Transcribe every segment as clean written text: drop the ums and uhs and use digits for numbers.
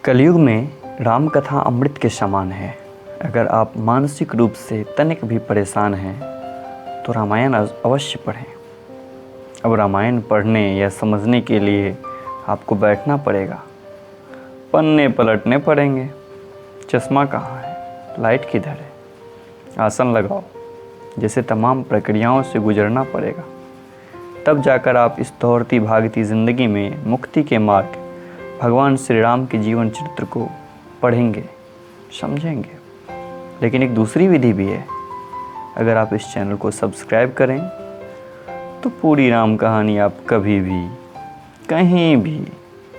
कलयुग में राम कथा अमृत के समान है। अगर आप मानसिक रूप से तनिक भी परेशान हैं तो रामायण अवश्य पढ़ें। अब रामायण पढ़ने या समझने के लिए आपको बैठना पड़ेगा, पन्ने पलटने पड़ेंगे। चश्मा कहाँ है, लाइट किधर है, आसन लगाओ, जैसे तमाम प्रक्रियाओं से गुजरना पड़ेगा। तब जाकर आप इस दौड़ती भागती ज़िंदगी में मुक्ति के मार्ग भगवान श्री राम के जीवन चरित्र को पढ़ेंगे, समझेंगे। लेकिन एक दूसरी विधि भी है। अगर आप इस चैनल को सब्सक्राइब करें तो पूरी राम कहानी आप कभी भी कहीं भी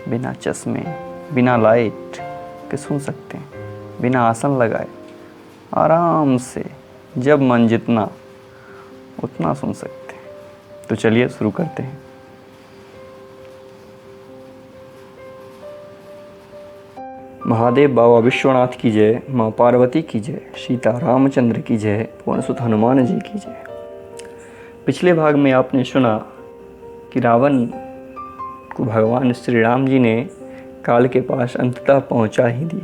बिना चश्मे, बिना लाइट के सुन सकते हैं, बिना आसन लगाए आराम से, जब मन जितना उतना सुन सकते हैं। तो चलिए शुरू करते हैं। महादेव बाबा विश्वनाथ की जय, माँ पार्वती की जय, सीता रामचंद्र की जय, पवनसुत हनुमान जी की जय। पिछले भाग में आपने सुना कि रावण को भगवान श्री राम जी ने काल के पास अंततः पहुंचा ही दी,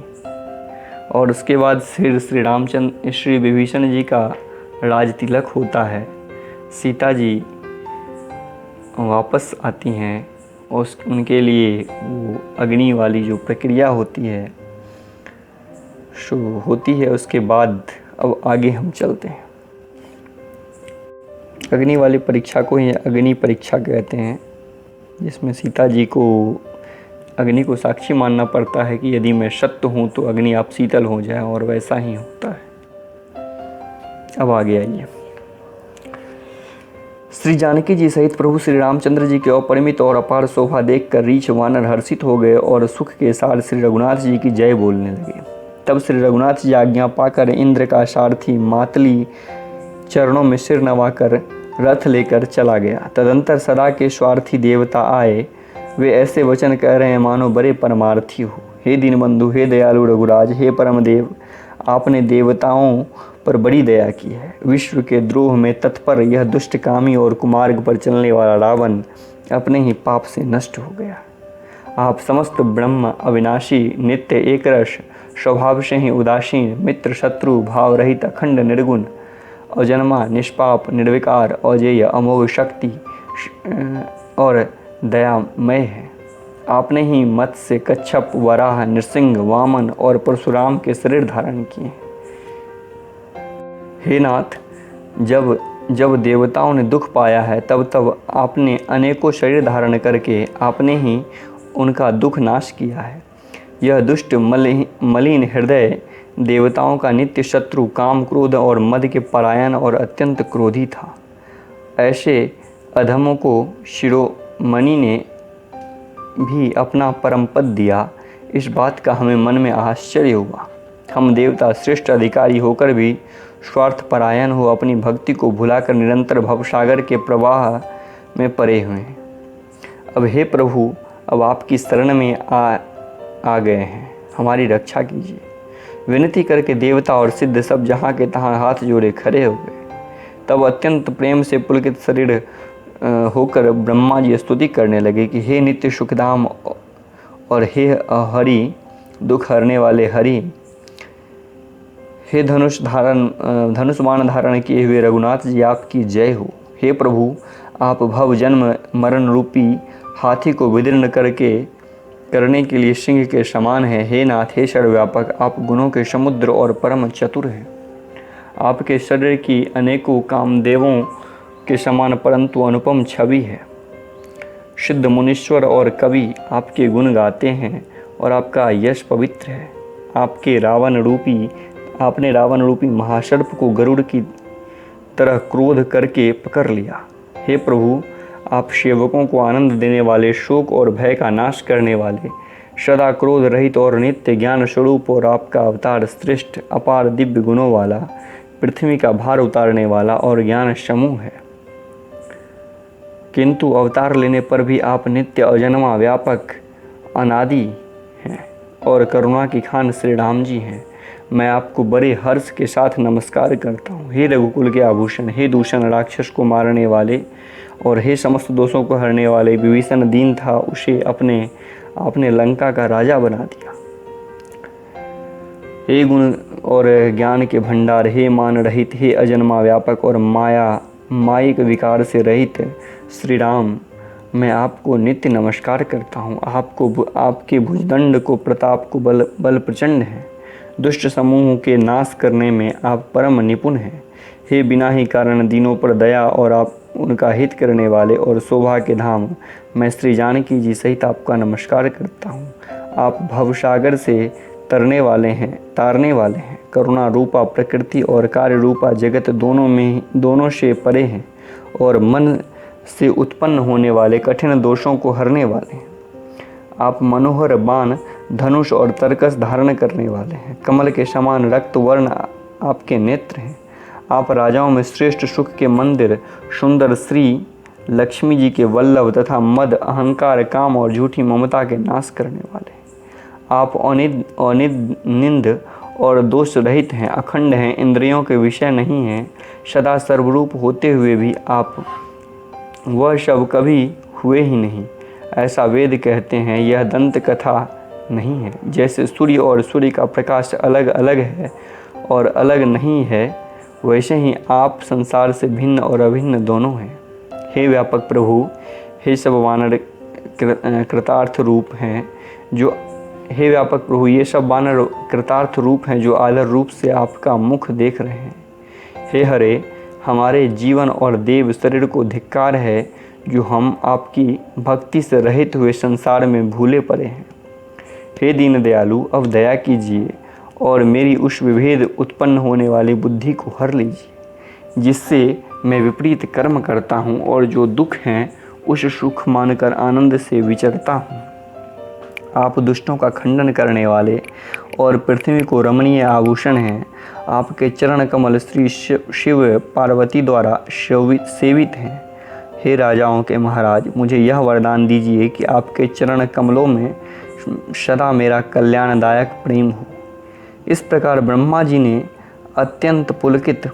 और उसके बाद फिर श्री विभीषण जी का राज तिलक होता है। सीता जी वापस आती हैं और उनके लिए वो अग्नि वाली जो प्रक्रिया होती है उसके बाद अब आगे हम चलते हैं। अग्नि वाली परीक्षा को ही अग्नि परीक्षा कहते हैं, जिसमें सीता जी को अग्नि को साक्षी मानना पड़ता है कि यदि मैं सत्य हूँ तो अग्नि आप शीतल हो जाए, और वैसा ही होता है। अब आगे आइए। श्री जानकी जी सहित प्रभु श्री रामचंद्र जी के अपरिमित और अपार शोभा देखकर रीछ वानर हर्षित हो गए और सुख के साथ श्री रघुनाथ जी की जय बोलने लगे। तब श्री रघुनाथ जी आज्ञा पाकर इंद्र का सारथी मातली चरणों में सिर नवाकर रथ लेकर चला गया। तदंतर सदा के स्वार्थी देवता आए, वे ऐसे वचन कह रहे हैं मानो बड़े परमार्थी हो। हे दीनबंधु, हे दयालु रघुराज, हे परमदेव, आपने देवताओं पर बड़ी दया की है। विश्व के द्रोह में तत्पर यह दुष्ट कामी और कुमार्ग पर चलने वाला रावण अपने ही पाप से नष्ट हो गया। आप समस्त ब्रह्म अविनाशी, नित्य एकरस, स्वभाव से ही उदासीन, मित्र शत्रु भाव रहित, अखंड निर्गुण, अजन्मा, निष्पाप, निर्विकार, अजेय, अमोघ शक्ति और दयामय है। आपने ही मत्स्य, कच्छप, वराह, नृसिंह, वामन और परशुराम के शरीर धारण किए। हे नाथ, जब देवताओं ने दुख पाया है तब आपने अनेकों शरीर धारण करके आपने ही उनका दुख नाश किया है। यह दुष्ट मलिन हृदय देवताओं का नित्य शत्रु, काम, क्रोध और मद के परायण और अत्यंत क्रोधी था। ऐसे अधमों को शिरोमणि ने भी अपना परम पद दिया, इस बात का हमें मन में आश्चर्य हुआ। हम देवता श्रेष्ठ अधिकारी होकर भी स्वार्थ परायण हो अपनी भक्ति को भुलाकर निरंतर भवसागर के प्रवाह में पड़े हुए हैं। अब हे प्रभु, अब आपकी शरण में आ गए हैं, हमारी रक्षा कीजिए। विनती करके देवता और सिद्ध सब जहाँ के तहाँ हाथ जोड़े खड़े हो गए। तब अत्यंत प्रेम से पुलकित शरीर होकर ब्रह्मा जी स्तुति करने लगे कि हे नित्य सुखधाम और हे हरि, दुख हरने वाले हरि, हे धनुष बाण धारण किए हुए रघुनाथ जी, आपकी जय हो। हे प्रभु, आप भव जन्म मरण रूपी हाथी को विदीर्ण करने के लिए सिंह के समान है। हे नाथ, हे सर्वव्यापक, आप गुणों के समुद्र और परम चतुर हैं। आपके शरीर की अनेकों कामदेवों के समान परंतु अनुपम छवि है। सिद्ध मुनीश्वर और कवि आपके गुण गाते हैं और आपका यश पवित्र है। आपने रावण रूपी महासर्प को गरुड़ की तरह क्रोध करके पकड़ लिया। हे प्रभु, आप सेवकों को आनंद देने वाले, शोक और भय का नाश करने वाले, सदा क्रोध रहित और नित्य ज्ञान स्वरूप, और आपका अवतार श्रेष्ठ अपार दिव्य गुणों वाला, पृथ्वी का भार उतारने वाला और ज्ञान समूह है। किंतु अवतार लेने पर भी आप नित्य अजन्मा, व्यापक, अनादि हैं और करुणा की खान श्री राम जी हैं। मैं आपको बड़े हर्ष के साथ नमस्कार करता हूँ। हे रघुकुल के आभूषण, हे दूषण राक्षस को मारने वाले और हे समस्त दोषों को हरने वाले, विभीषण दीन था, उसे आपने लंका का राजा बना दिया। हे गुण और ज्ञान के भंडार, हे मान रहित, हे अजन्मा व्यापक और मायिक विकार से रहित श्री राम, मैं आपको नित्य नमस्कार करता हूँ। आपके भुजदंड को प्रताप को बल प्रचंड है। दुष्ट समूह के नाश करने में आप परम निपुण हैं। हे बिना ही कारण दीनों पर दया और आप उनका हित करने वाले और शोभा के धाम, मैं श्री जानकी जी सहित आपका नमस्कार करता हूँ। आप भवसागर से तारने वाले हैं। करुणा रूपा प्रकृति और कार्य रूपा जगत दोनों से परे हैं और मन से उत्पन्न होने वाले कठिन दोषों को हरने वाले हैं। आप मनोहर बाण, धनुष और तरकस धारण करने वाले हैं। कमल के समान रक्त वर्ण आपके नेत्र हैं। आप राजाओं में श्रेष्ठ सुख के मंदिर, सुंदर श्री लक्ष्मी जी के वल्लभ तथा मद, अहंकार, काम और झूठी ममता के नाश करने वाले हैं। आप अनिंद और दोष रहित हैं, अखंड हैं, इंद्रियों के विषय नहीं हैं। सदा सर्वरूप होते हुए भी आप वह सब कभी हुए ही नहीं, ऐसा वेद कहते हैं। यह दंत कथा नहीं है। जैसे सूर्य और सूर्य का प्रकाश अलग अलग है और अलग नहीं है, वैसे ही आप संसार से भिन्न और अभिन्न दोनों हैं। हे व्यापक प्रभु, हे सब वानर कृतार्थ रूप हैं जो हे व्यापक प्रभु, ये सब वानर कृतार्थ रूप हैं जो आदर रूप से आपका मुख देख रहे हैं। हे हरे, हमारे जीवन और देव शरीर को धिक्कार है जो हम आपकी भक्ति से रहित हुए संसार में भूले पड़े हैं। हे दीन दयालु, अब दया कीजिए और मेरी उस विभेद उत्पन्न होने वाली बुद्धि को हर लीजिए, जिससे मैं विपरीत कर्म करता हूँ और जो दुख हैं उस सुख मानकर आनंद से विचरता हूँ। आप दुष्टों का खंडन करने वाले और पृथ्वी को रमणीय आभूषण हैं। आपके चरण कमल श्री शिव पार्वती द्वारा सेवित हैं। हे राजाओं के महाराज, मुझे यह वरदान दीजिए कि आपके चरण कमलों में सदा मेरा कल्याणदायक प्रेम हो। इस प्रकार ब्रह्मा जी ने अत्यंत पुलकित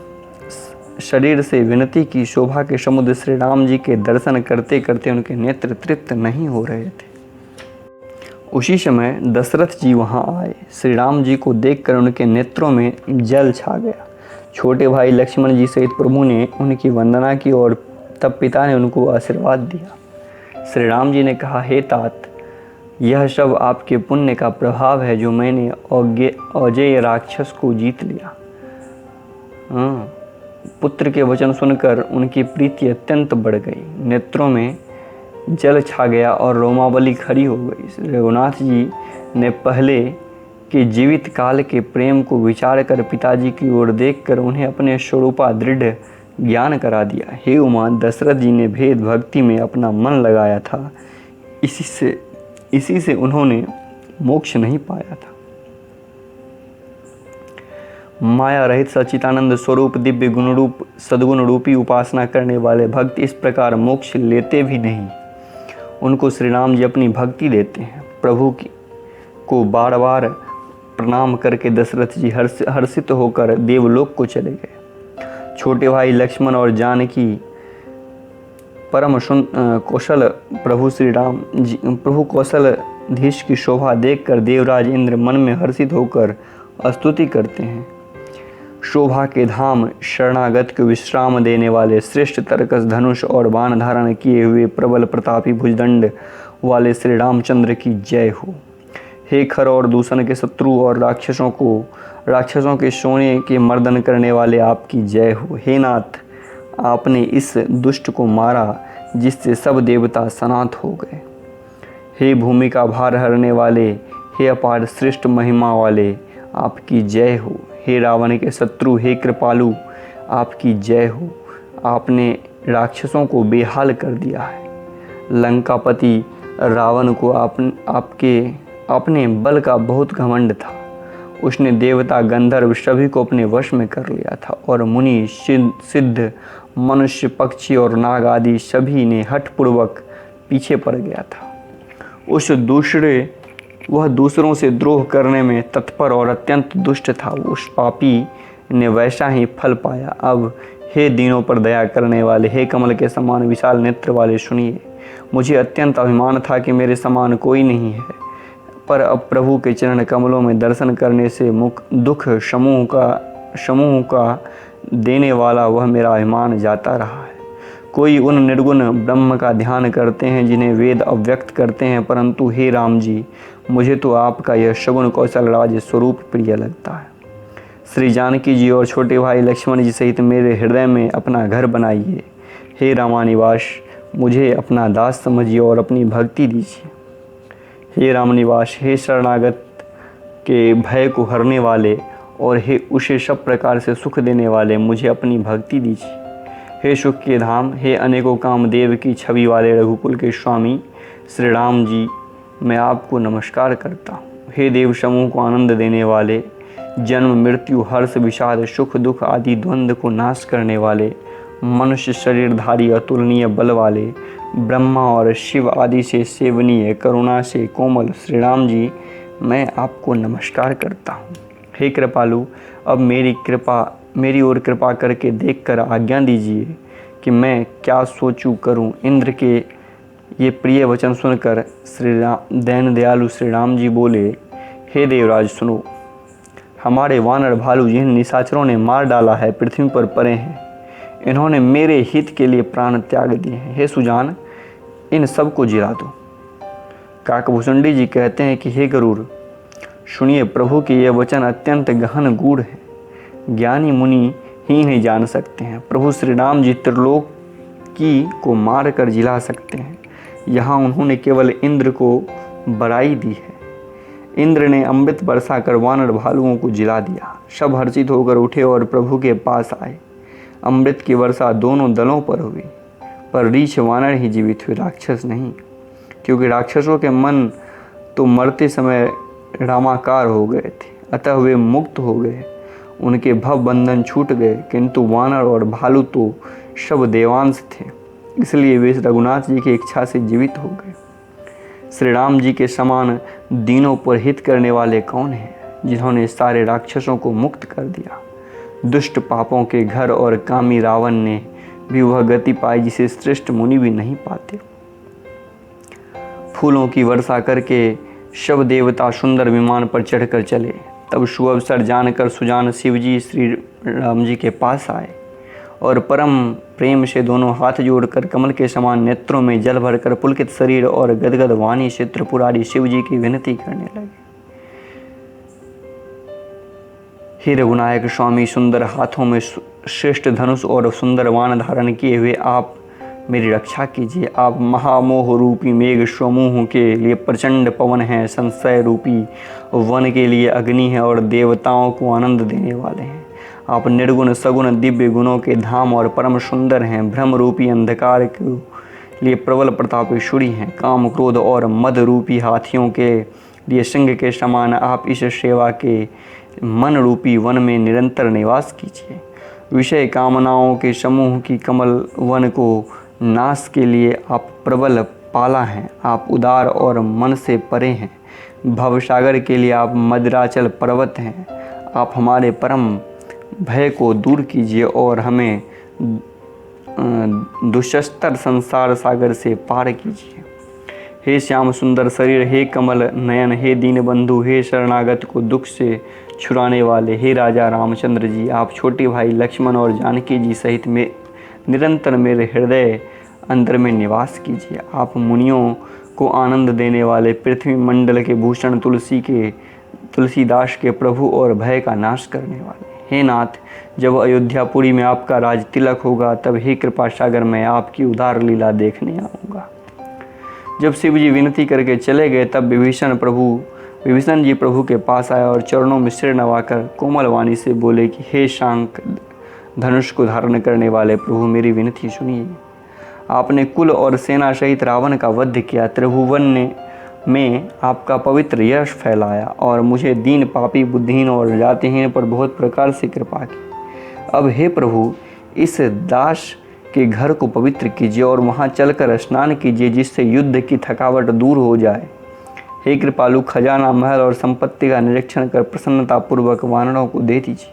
शरीर से विनती की। शोभा के समुद्र श्री राम जी के दर्शन करते करते उनके नेत्र तृप्त नहीं हो रहे थे। उसी समय दशरथ जी वहां आए। श्री राम जी को देखकर उनके नेत्रों में जल छा गया। छोटे भाई लक्ष्मण जी सहित प्रभु ने उनकी वंदना की और तब पिता ने उनको आशीर्वाद दिया। श्री राम जी ने कहा, हे तात, यह सब आपके पुण्य का प्रभाव है जो मैंने अजेय राक्षस को जीत लिया। पुत्र के वचन सुनकर उनकी प्रीति अत्यंत बढ़ गई। नेत्रों में जल छा गया और रोमावली खड़ी हो गई। रघुनाथ जी ने पहले के जीवित काल के प्रेम को विचार कर पिताजी की ओर देखकर उन्हें अपने स्वरूपा दृढ़ ज्ञान करा दिया। हे उमा, दशरथ जी ने भेद भक्ति में अपना मन लगाया था, इसी से उन्होंने मोक्ष नहीं पाया था। माया रहित सच्चिदानंद स्वरूप दिव्य गुण रूप सद्गुण रूपी उपासना करने वाले भक्त इस प्रकार मोक्ष लेते भी नहीं। उनको श्री राम जी अपनी भक्ति देते हैं। प्रभु को बार बार प्रणाम करके दशरथ जी हर्षित होकर देवलोक को चले गए। छोटे भाई लक्ष्मण और जानकी परम कौशल प्रभु कौशलधीश की शोभा देखकर देवराज इंद्र मन में हर्षित होकर स्तुति करते हैं। शोभा के धाम, शरणागत को विश्राम देने वाले, श्रेष्ठ तरकस, धनुष और बाण धारण किए हुए प्रबल प्रतापी भुजदंड वाले श्री रामचंद्र की जय हो। हे खर और दूषण के शत्रु और राक्षसों के सोने के मर्दन करने वाले आपकी जय हो। हे नाथ, आपने इस दुष्ट को मारा जिससे सब देवता सनात हो गए। हे भूमि का भार हरने वाले, हे अपार श्रेष्ठ महिमा वाले, आपकी जय हो। हे रावण के शत्रु, हे कृपालु, आपकी जय हो। आपने राक्षसों को बेहाल कर दिया है। लंकापति रावण को अपने बल का बहुत घमंड था। उसने देवता, गंधर्व सभी को अपने वश में कर लिया था और मुनि, सिद्ध, मनुष्य, पक्षी और नाग आदि सभी ने हठपूर्वक पीछे पड़ गया था। वह दूसरों से द्रोह करने में तत्पर और अत्यंत दुष्ट था। उस पापी ने वैसा ही फल पाया। अब हे दीनों पर दया करने वाले, हे कमल के समान विशाल नेत्र वाले, सुनिए। मुझे अत्यंत अभिमान था कि मेरे समान कोई नहीं है, पर अब प्रभु के चरण कमलों में दर्शन करने से दुख समूह का देने वाला वह मेरा अभिमान जाता रहा है। कोई उन निर्गुण ब्रह्म का ध्यान करते हैं जिन्हें वेद अव्यक्त करते हैं, परंतु हे राम जी, मुझे तो आपका यह सगुण कौशल राज स्वरूप प्रिय लगता है। श्री जानकी जी और छोटे भाई लक्ष्मण जी सहित मेरे हृदय में अपना घर बनाइए। हे रामानिवास, मुझे अपना दास समझिए और अपनी भक्ति दीजिए। हे रामनिवास, हे शरणागत के भय को हरने वाले और हे उसे सब प्रकार से सुख देने वाले, मुझे अपनी भक्ति दीजिए। हे सुख के धाम, हे अनेकों कामदेव की छवि वाले रघुकुल के स्वामी श्री राम जी, मैं आपको नमस्कार करता हूँ। हे देव समूह को आनंद देने वाले, जन्म मृत्यु हर्ष विषाद सुख दुख आदि द्वंद्व को नाश करने वाले, मनुष्य शरीरधारी अतुलनीय बल वाले, ब्रह्मा और शिव आदि से सेवनीय करुणा से कोमल श्री राम जी, मैं आपको नमस्कार करता हूँ। हे कृपालु, अब मेरी ओर कृपा करके देखकर आज्ञा दीजिए कि मैं क्या सोचूं करूं। इंद्र के ये प्रिय वचन सुनकर दीन दयालु श्री राम जी बोले, हे देवराज सुनो, हमारे वानर भालू जिन निशाचरों ने मार डाला है पृथ्वी पर पड़े हैं, इन्होंने मेरे हित के लिए प्राण त्याग दिए हैं। हे सुजान, इन सब को जिला दो। काकभूषुंडी जी कहते हैं कि हे गरुड़, सुनिए, प्रभु के ये वचन अत्यंत गहन गूढ़ है, ज्ञानी मुनि ही नहीं जान सकते हैं। प्रभु श्री राम जी त्रिलोकी को मार कर जिला सकते हैं। यहाँ उन्होंने केवल इंद्र को बड़ाई दी है। इंद्र ने अमृत बरसा कर वानर भालुओं को जिला दिया। सब हर्षित होकर उठे और प्रभु के पास आए। अमृत की वर्षा दोनों दलों पर हुई, पर रीछ वानर ही जीवित हुए, राक्षस नहीं, क्योंकि राक्षसों के मन तो मरते समय रामाकार हो गए थे, अतः वे मुक्त हो गए, उनके भव बंधन छूट गए। किंतु वानर और भालू तो सब देवांश थे, इसलिए वे रघुनाथ जी की इच्छा से जीवित हो गए। श्री राम जी के समान दीनों पर हित करने वाले कौन हैं, जिन्होंने सारे राक्षसों को मुक्त कर दिया। दुष्ट पापों के घर और कामी रावण ने भी वह गति पाई जिसे श्रेष्ठ मुनि भी नहीं पाते। फूलों की वर्षा करके शव देवता सुंदर विमान पर चढ़कर चले। तब सुअवसर जानकर सुजान शिव जी श्री राम जी के पास आए और परम प्रेम से दोनों हाथ जोड़कर कमल के समान नेत्रों में जल भरकर पुलकित शरीर और गदगद वाणी से त्रिपुरारी शिव जी की विनती करने लगे। हे रघुनायक स्वामी, सुंदर हाथों में श्रेष्ठ धनुष और सुंदर वाण धारण किए हुए आप मेरी रक्षा कीजिए। आप महामोह रूपी मेघ समूह के लिए प्रचंड पवन हैं, संशय रूपी वन के लिए अग्नि है और देवताओं को आनंद देने वाले हैं। आप निर्गुण सगुण दिव्य गुणों के धाम और परम सुंदर हैं। भ्रम रूपी अंधकार के लिए प्रबल प्रतापी सूर्य हैं। काम क्रोध और मद रूपी हाथियों के लिए सिंह के समान आप इस सेवा के मन रूपी वन में निरंतर निवास कीजिए। विषय कामनाओं के समूह की कमल वन को नाश के लिए आप प्रबल पाला हैं। आप उदार और मन से परे हैं। भवसागर के लिए आप मद्राचल पर्वत हैं। आप हमारे परम भय को दूर कीजिए और हमें दुष्स्तर संसार सागर से पार कीजिए। हे श्याम सुंदर शरीर, हे कमल नयन, हे दीन बंधु, हे शरणागत को दुख से छुड़ाने वाले, हे राजा रामचंद्र जी, आप छोटे भाई लक्ष्मण और जानकी जी सहित में निरंतर मेरे हृदय अंदर में निवास कीजिए। आप मुनियों को आनंद देने वाले, पृथ्वी मंडल के भूषण, तुलसीदास के प्रभु और भय का नाश करने वाले, हे नाथ, जब अयोध्यापुरी में आपका राज तिलक होगा तब हे कृपा सागर मैं आपकी उदार लीला देखने आऊँगा। जब शिव जी विनती करके चले गए तब विभीषण जी प्रभु के पास आए और चरणों में सिर नवाकर कोमल वाणी से बोले कि हे शांक धनुष को धारण करने वाले प्रभु, मेरी विनती सुनिए। आपने कुल और सेना सहित रावण का वध किया, त्रिभुवन में आपका पवित्र यश फैलाया और मुझे दीन पापी बुद्धिहीन और जातिहीन पर बहुत प्रकार से कृपा की। अब हे प्रभु, इस दास के घर को पवित्र कीजिए और वहाँ चलकर स्नान कीजिए, जिससे युद्ध की थकावट दूर हो जाए। हे कृपालु, खजाना महल और संपत्ति का निरीक्षण कर प्रसन्नतापूर्वक वानरों को दे दीजिए।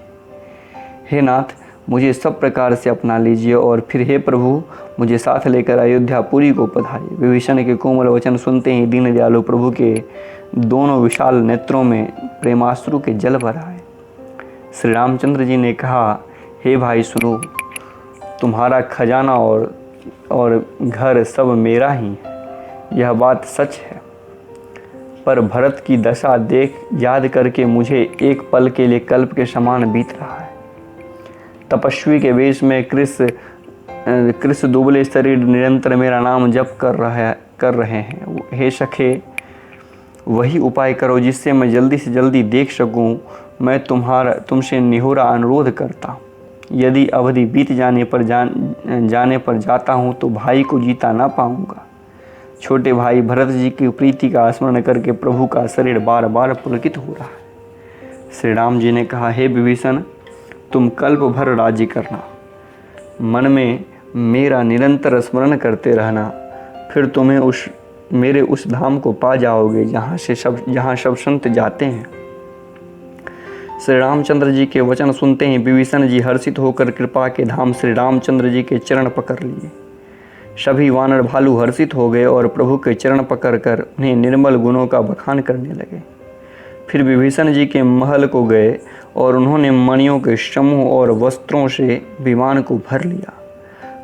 हे नाथ, मुझे सब प्रकार से अपना लीजिए और फिर हे प्रभु, मुझे साथ लेकर अयोध्यापुरी को पधारिए। विभीषण के कोमल वचन सुनते ही दीन दयालु प्रभु के दोनों विशाल नेत्रों में प्रेमाश्रु के जल भर आए। श्री रामचंद्र जी ने कहा, हे भाई सुनो, तुम्हारा खजाना और घर सब मेरा ही है, यह बात सच है। पर भरत की दशा देख याद करके मुझे एक पल के लिए कल्प के समान बीत रहा है। तपस्वी के वेश में कृष्ण दुबले शरीर निरंतर मेरा नाम जप कर रहे हैं। हे सखे, वही उपाय करो जिससे मैं जल्दी से जल्दी देख सकूं। मैं तुमसे निहोरा अनुरोध करता हूँ। यदि अवधि बीत जाने पर जाता हूँ तो भाई को जीता ना पाऊंगा। छोटे भाई भरत जी की प्रीति का स्मरण करके प्रभु का शरीर बार बार पुलकित हो रहा है। श्री राम जी ने कहा, हे विभीषण, तुम कल्प भर राज्य करना, मन में मेरा निरंतर स्मरण करते रहना, फिर तुम्हें मेरे उस धाम को पा जाओगे जहाँ सब संत जाते हैं। श्री रामचंद्र जी के वचन सुनते ही विभीषण जी हर्षित होकर कृपा के धाम श्री रामचंद्र जी के चरण पकड़ लिए। सभी वानर भालू हर्षित हो गए और प्रभु के चरण पकड़कर उन्हें निर्मल गुणों का बखान करने लगे। फिर विभीषण जी के महल को गए और उन्होंने मणियों के समूह और वस्त्रों से विमान को भर लिया।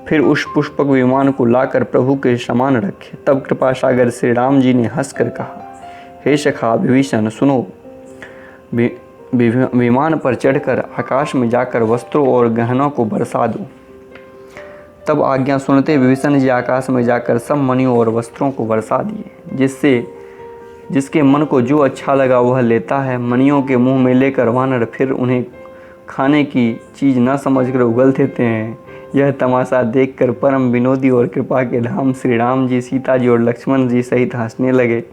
फिर उस पुष्पक विमान को लाकर प्रभु के समान रखे। तब कृपा सागर श्री राम जी ने हंसकर कहा, हे सखा विभीषण सुनो, विमान पर चढ़कर आकाश में जाकर वस्त्रों और गहनों को बरसा दो। तब आज्ञा सुनते विभीषण जी आकाश में जाकर सब मणियों और वस्त्रों को बरसा दिए। जिसके मन को जो अच्छा लगा वह लेता है। मणियों के मुंह में लेकर वानर फिर उन्हें खाने की चीज़ न समझकर उगल देते हैं। यह तमाशा देखकर परम विनोदी और कृपा के धाम श्री राम जी, सीता जी और लक्ष्मण जी सहित हंसने लगे।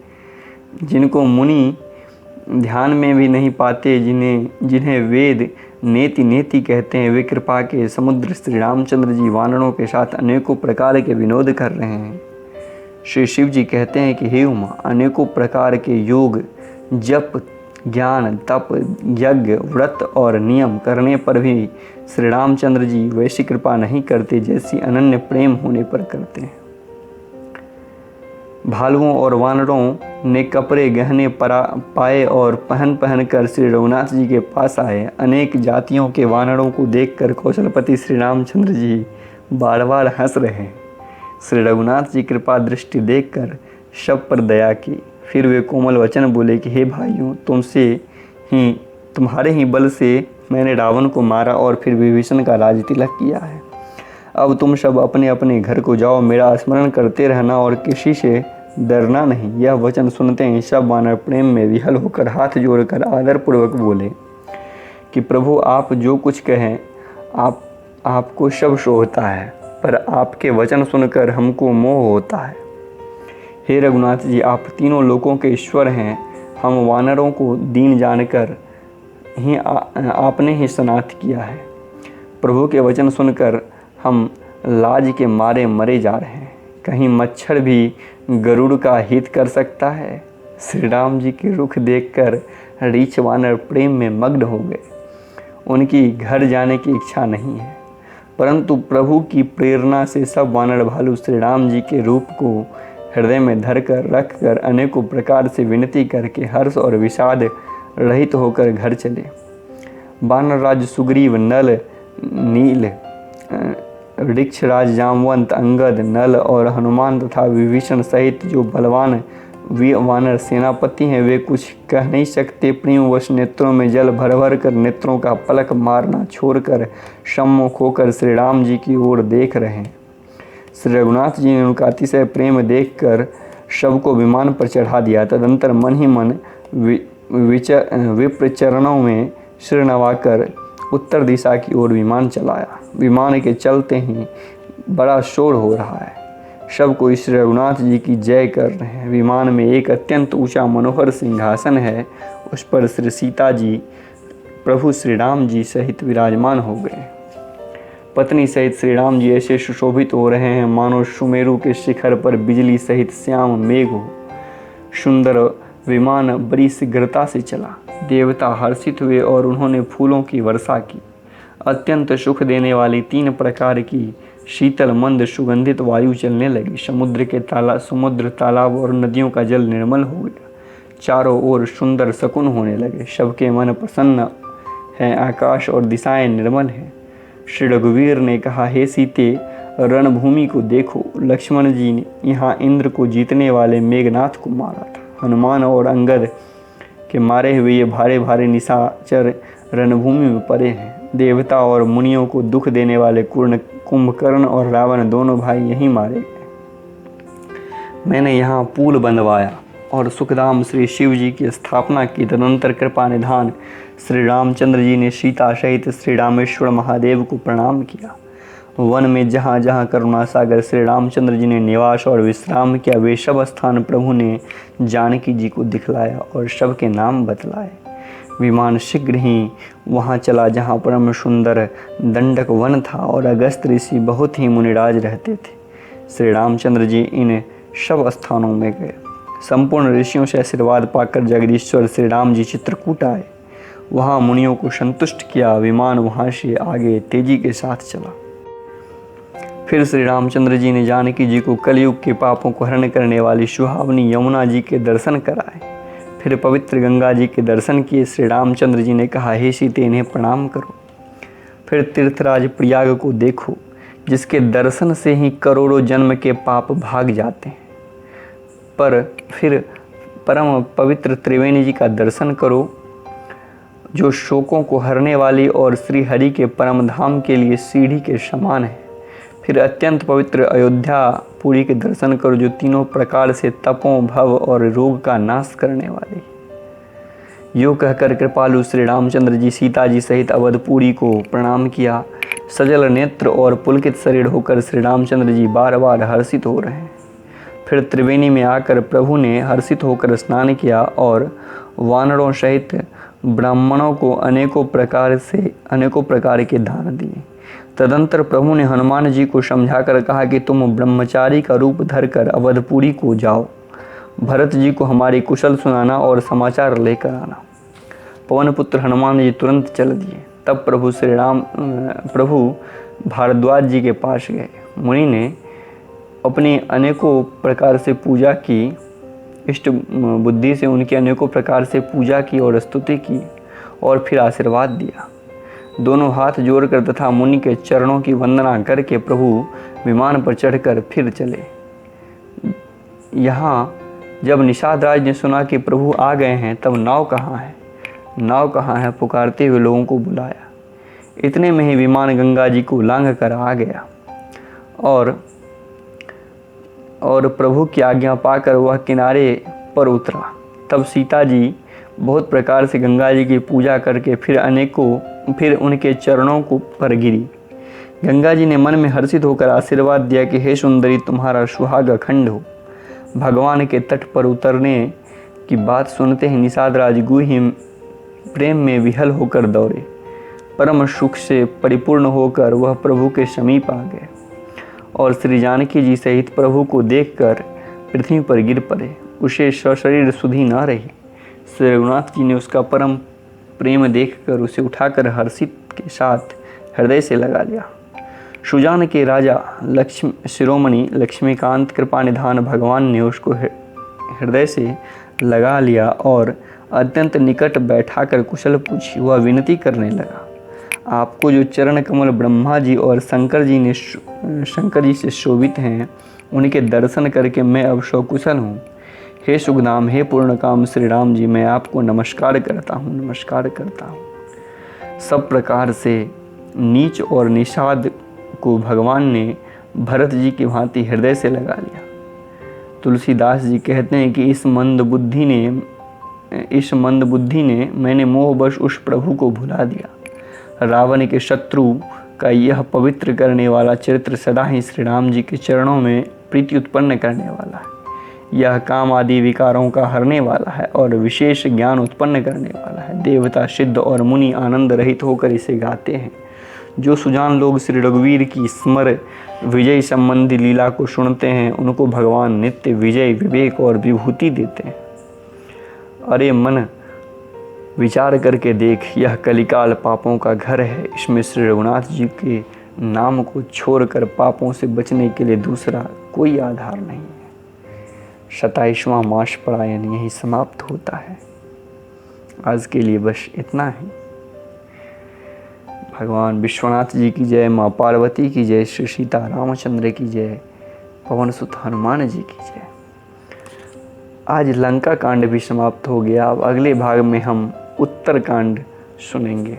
जिनको मुनि ध्यान में भी नहीं पाते, जिन्हें वेद नेति नेति कहते हैं, वे कृपा के समुद्र श्री रामचंद्र जी वानरों के साथ अनेकों प्रकार के विनोद कर रहे हैं। श्री शिव जी कहते हैं कि हे उमा, अनेकों प्रकार के योग, जप, ज्ञान, तप, यज्ञ, व्रत और नियम करने पर भी श्री रामचंद्र जी वैसी कृपा नहीं करते जैसी अनन्य प्रेम होने पर करते हैं। भालुओं और वानरों ने कपड़े गहने पाए और पहन कर श्री रघुनाथ जी के पास आए। अनेक जातियों के वानरों को देखकर कौशलपति श्री रामचंद्र जी बार बार हंस रहे हैं। श्री रघुनाथ जी कृपा दृष्टि देखकर सब पर दया की। फिर वे कोमल वचन बोले कि हे भाइयों, तुम्हारे ही बल से मैंने रावण को मारा और फिर विभीषण का राज तिलक किया है। अब तुम सब अपने अपने घर को जाओ, मेरा स्मरण करते रहना और किसी से डरना नहीं। यह वचन सुनते ही सब वानर प्रेम में विहल होकर हाथ जोड़कर आदरपूर्वक बोले कि प्रभु, आप जो कुछ कहें आपको सब शोभता है, पर आपके वचन सुनकर हमको मोह होता है। हे रघुनाथ जी, आप तीनों लोकों के ईश्वर हैं। हम वानरों को दीन जानकर ही आपने ही स्नात किया है। प्रभु के वचन सुनकर हम लाज के मारे मरे जा रहे हैं। कहीं मच्छर भी गरुड़ का हित कर सकता है। श्री राम जी के रुख देखकर रीछ वानर प्रेम में मग्न हो गए। उनकी घर जाने की इच्छा नहीं है, परंतु प्रभु की प्रेरणा से सब वानर भालू श्री राम जी के रूप को हृदय में धरकर रखकर अनेकों प्रकार से विनती करके हर्ष और विषाद रहित होकर घर चले। वानरराज सुग्रीव, नल, नील, वृक्षराज जामवंत, अंगद, नल और हनुमान तथा विभीषण सहित जो बलवान वानर सेनापति हैं, वे कुछ कह नहीं सकते। प्रेमवश नेत्रों में जल भर भर कर नेत्रों का पलक मारना छोड़कर सम्मुख होकर श्री राम जी की ओर देख रहे हैं। श्री रघुनाथ जी ने उनका अतिशय प्रेम देखकर सबको विमान पर चढ़ा दिया। तदंतर मन ही मन विप्र चरणों में सिर नवाकर उत्तर दिशा की ओर विमान चलाया। विमान के चलते ही बड़ा शोर हो रहा है। सब कोई श्री रघुनाथ जी की जय कर रहे हैं। विमान में एक अत्यंत ऊंचा मनोहर सिंहासन है। उस पर श्री सीता जी प्रभु श्री राम जी सहित विराजमान हो गए। पत्नी सहित श्री राम जी ऐसे सुशोभित हो रहे हैं मानो सुमेरु के शिखर पर बिजली सहित श्याम मेघ हो। सुंदर विमान बड़ी शीघ्रता से चला। देवता हर्षित हुए और उन्होंने फूलों की वर्षा की। अत्यंत सुख देने वाली 3 प्रकार की शीतल मंद सुगंधित वायु चलने लगी। समुद्र, तालाब और नदियों का जल निर्मल हो गया। चारों ओर सुंदर शकुन होने लगे। सबके मन प्रसन्न हैं, आकाश और दिशाएं निर्मल हैं। श्री रघुवीर ने कहा, हे सीते, रणभूमि को देखो। लक्ष्मण जी ने यहाँ इंद्र को जीतने वाले मेघनाथ को मारा था। हनुमान और अंगद के मारे हुए ये भारे भारे निशाचर रणभूमि में पड़े हैं। देवता और मुनियों को दुख देने वाले कुंभकर्ण और रावण दोनों भाई यहीं मारे गए। मैंने यहाँ पुल बंधवाया और सुखधाम श्री शिव जी की स्थापना की। तदनंतर कृपा निधान श्री रामचंद्र जी ने सीता सहित श्री रामेश्वर महादेव को प्रणाम किया। वन में जहाँ जहाँ करुणा सागर श्री रामचंद्र जी ने निवास और विश्राम किया, वे सब स्थान प्रभु ने जानकी जी को दिखलाया और सबके नाम बतलाए। विमान शीघ्र ही वहाँ चला जहाँ परम सुंदर दंडक वन था और अगस्त ऋषि बहुत ही मुनिराज रहते थे। श्री रामचंद्र जी इन सब स्थानों में गए। संपूर्ण ऋषियों से आशीर्वाद पाकर जगदीश्वर श्री राम जी चित्रकूट आए। वहाँ मुनियों को संतुष्ट किया। विमान वहाँ से आगे तेजी के साथ चला। फिर श्री रामचंद्र जी ने जानकी जी को कलयुग के पापों को हरण करने वाली सुहावनी यमुना जी के दर्शन कराए। फिर पवित्र गंगा जी के दर्शन किए। श्री रामचंद्र जी ने कहा, हे सीते, इन्हें प्रणाम करो। फिर तीर्थराज प्रयाग को देखो, जिसके दर्शन से ही करोड़ों जन्म के पाप भाग जाते हैं। पर फिर परम पवित्र त्रिवेणी जी का दर्शन करो, जो शोकों को हरने वाली और श्री हरि के परम धाम के लिए सीढ़ी के समान है। फिर अत्यंत पवित्र अयोध्या पुरी के दर्शन करो, जो तीनों प्रकार से तपों, भव और रोग का नाश करने वाली। यो कहकर कृपालु श्री रामचंद्र जी सीता जी सहित अवधपुरी को प्रणाम किया। सजल नेत्र और पुलकित शरीर होकर श्री रामचंद्र जी बार बार हर्षित हो रहे हैं। फिर त्रिवेणी में आकर प्रभु ने हर्षित होकर स्नान किया और वानरों सहित ब्राह्मणों को अनेकों प्रकार के दान दिए। तदंतर प्रभु ने हनुमान जी को समझाकर कहा कि तुम ब्रह्मचारी का रूप धरकर अवधपुरी को जाओ। भरत जी को हमारी कुशल सुनाना और समाचार लेकर आना। पवन पुत्र हनुमान जी तुरंत चल दिए। तब प्रभु भारद्वाज जी के पास गए। मुनि ने अपनी अनेकों प्रकार से पूजा की, इष्ट बुद्धि से उनकी अनेकों प्रकार से पूजा की और स्तुति की और फिर आशीर्वाद दिया। दोनों हाथ जोड़कर तथा मुनि के चरणों की वंदना करके प्रभु विमान पर चढ़कर फिर चले। यहाँ जब निषाद राज ने सुना कि प्रभु आ गए हैं, तब नाव कहाँ है पुकारते हुए लोगों को बुलाया। इतने में ही विमान गंगा जी को लांघ कर आ गया और प्रभु की आज्ञा पाकर वह किनारे पर उतरा। तब सीता जी बहुत प्रकार से गंगा जी की पूजा करके फिर उनके चरणों को पर गिरी। गंगा जी ने मन में हर्षित होकर आशीर्वाद दिया कि हे सुंदरी, तुम्हारा सुहाग अखंड हो। भगवान के तट पर उतरने की बात सुनते ही निषाद राज गुहि प्रेम में विहल होकर दौड़े। परम सुख से परिपूर्ण होकर वह प्रभु के समीप आ गए और श्री जानकी जी सहित प्रभु को देखकर पृथ्वी पर गिर पड़े। उसे सशरीर सुधि न रही। श्री रघुनाथ जी ने उसका परम प्रेम देखकर उसे उठाकर हर्षित के साथ हृदय से लगा लिया। सुजान के राजा शिरोमणि लक्ष्मीकांत कृपा निधान भगवान ने उसको हृदय से लगा लिया और अत्यंत निकट बैठाकर कुशल पूछी। वह विनती करने लगा, आपको जो चरण कमल ब्रह्मा जी और शंकर जी से शोभित हैं, उनके दर्शन करके मैं अब सकुशल हूँ। हे सुखधाम, हे पूर्णकाम श्री राम जी, मैं आपको नमस्कार करता हूँ। सब प्रकार से नीच और निषाद को भगवान ने भरत जी की भांति हृदय से लगा लिया। तुलसीदास जी कहते हैं कि इस मंद बुद्धि ने मैंने मोहवश उस प्रभु को भुला दिया। रावण के शत्रु का यह पवित्र करने वाला चरित्र सदा ही श्री राम जी के चरणों में प्रीति उत्पन्न करने वाला है। यह काम आदि विकारों का हरने वाला है और विशेष ज्ञान उत्पन्न करने वाला है। देवता, सिद्ध और मुनि आनंद रहित होकर इसे गाते हैं। जो सुजान लोग श्री रघुवीर की स्मर विजय संबंधी लीला को सुनते हैं, उनको भगवान नित्य विजय, विवेक और विभूति देते हैं। अरे मन, विचार करके देख, यह कलिकाल पापों का घर है। इसमें श्री रघुनाथ जी के नाम को छोड़कर पापों से बचने के लिए दूसरा कोई आधार नहीं है। 27वां मास पलायन यही समाप्त होता है। आज के लिए बस इतना ही। भगवान विश्वनाथ जी की जय, माँ पार्वती की जय, श्री सीता रामचंद्र की जय, पवन सुत हनुमान जी की जय। आज लंका कांड भी समाप्त हो गया। अब अगले भाग में हम उत्तर कांड सुनेंगे।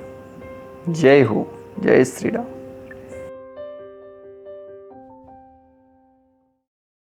जय हो, जय श्री राम।